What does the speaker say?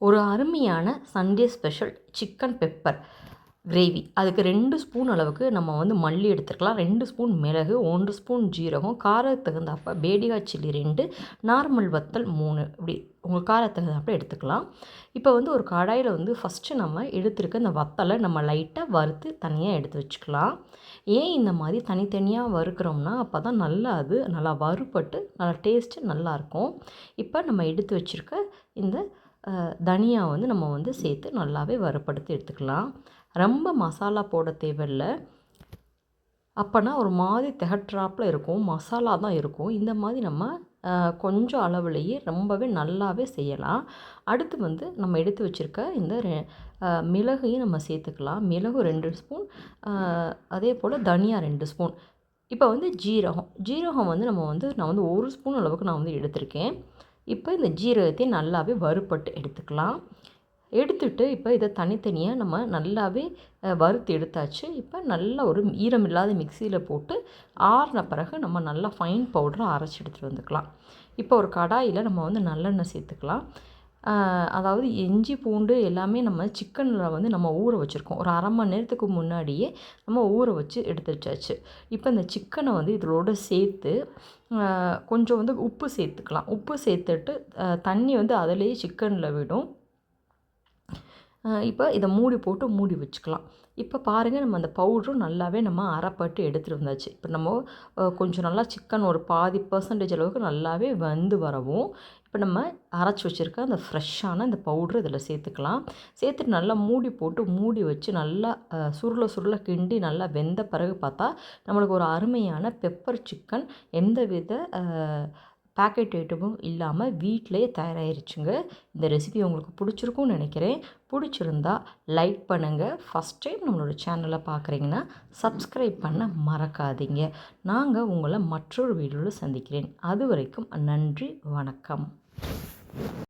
ஒரு அருமையான Sunday special chicken pepper gravy. அதுக்கு 2 ஸ்பூன் அளவுக்கு நம்ம மல்லி எடுத்துக்கலாம், 2 ஸ்பூன் மிளகு, 1 ஸ்பூன் ஜீரகம், காரத்துக்கு தகுந்தாப்ப பேடிகா சில்லி 2, நார்மல் வத்தல் 3, இப்படி உங்கள் காரத்துக்கு தகுந்தாப்ப எடுத்துக்கலாம். இப்போ ஒரு கடாயில் ஃபஸ்ட்டு நம்ம எடுத்துருக்க இந்த வத்தலை நம்ம லைட்டாக வறுத்து தனியாக எடுத்து வச்சுக்கலாம். ஏன் இந்த மாதிரி தனித்தனியாக வறுக்கிறோம்னா அப்போ தான் அது நல்லா வறுபட்டு நல்லா டேஸ்ட்டு நல்லாயிருக்கும். இப்போ நம்ம எடுத்து வச்சுருக்க இந்த தனியா நம்ம சேர்த்து நல்லாவே வறுப்படுத்தி எடுத்துக்கலாம். ரொம்ப மசாலா போட தேவையில்ல. அப்போனா ஒரு மாதிரி திகட்டுறாப்புல இருக்கும், மசாலா தான் இருக்கும். இந்த மாதிரி நம்ம கொஞ்சம் அளவுலேயே ரொம்பவே நல்லாவே செய்யலாம். அடுத்து நம்ம எடுத்து வச்சுருக்க இந்த மிளகையும் நம்ம சேர்த்துக்கலாம். மிளகு 2 ஸ்பூன், அதே போல் தனியா 2 ஸ்பூன். இப்போ ஜீரகம் நான் 1 ஸ்பூன் அளவுக்கு நான் எடுத்திருக்கேன். இப்போ இந்த ஜீரகத்தையும் நல்லாவே வறுபட்டு எடுத்துக்கலாம். எடுத்துட்டு இப்போ இதை தனித்தனியாக நம்ம நல்லாவே வறுத்து எடுத்தாச்சு. இப்போ நல்லா ஒரு ஈரமில்லாத மிக்சியில் போட்டு ஆறின பிறகு நம்ம நல்லா ஃபைன் பவுடராக அரைச்சி எடுத்துகிட்டு வந்துக்கலாம். இப்போ ஒரு கடாயில் நம்ம நல்லெண்ணெய் சேர்த்துக்கலாம். அதாவது இஞ்சி பூண்டு எல்லாமே நம்ம சிக்கனில் நம்ம ஊற வச்சுருக்கோம். ஒரு அரை மணி நேரத்துக்கு முன்னாடியே நம்ம ஊற வச்சு எடுத்து வச்சாச்சு. இப்போ இந்த சிக்கனை இதோட சேர்த்து கொஞ்சம் உப்பு சேர்த்துக்கலாம். உப்பு சேர்த்துட்டு தண்ணி அதிலேயே சிக்கனில் விடும். இப்போ இதை மூடி போட்டு மூடி வச்சுக்கலாம். இப்போ பாருங்கள், நம்ம அந்த பவுடரும் நல்லாவே நம்ம அரைப்பட்டு எடுத்துகிட்டு வந்தாச்சு. இப்போ நம்ம கொஞ்சம் நல்லா சிக்கன் ஒரு பாதி % அளவுக்கு நல்லாவே வெந்து வரவும் இப்போ நம்ம அரைச்சி வச்சுருக்க அந்த ஃப்ரெஷ்ஷான அந்த பவுட்ரு இதில் சேர்த்துக்கலாம். சேர்த்துட்டு நல்லா மூடி போட்டு மூடி வச்சு நல்லா சுருள கிண்டி நல்லா வெந்த பிறகு பார்த்தா நம்மளுக்கு ஒரு அருமையான பெப்பர் சிக்கன் எந்தவித பேக்கெட் ஐட்டமும் இல்லாமல் வீட்டிலையே தயாராகிருச்சுங்க. இந்த ரெசிபி உங்களுக்கு பிடிச்சிருக்கும்னு நினைக்கிறேன். பிடிச்சிருந்தா லைக் பண்ணுங்கள். ஃபஸ்ட் டைம் நம்மளோட சேனலை பார்க்குறீங்கன்னா சப்ஸ்கிரைப் பண்ண மறக்காதீங்க. நாங்கள் உங்களை மற்றொரு வீடியோவில் சந்திக்கிறேன். அது வரைக்கும் நன்றி, வணக்கம்.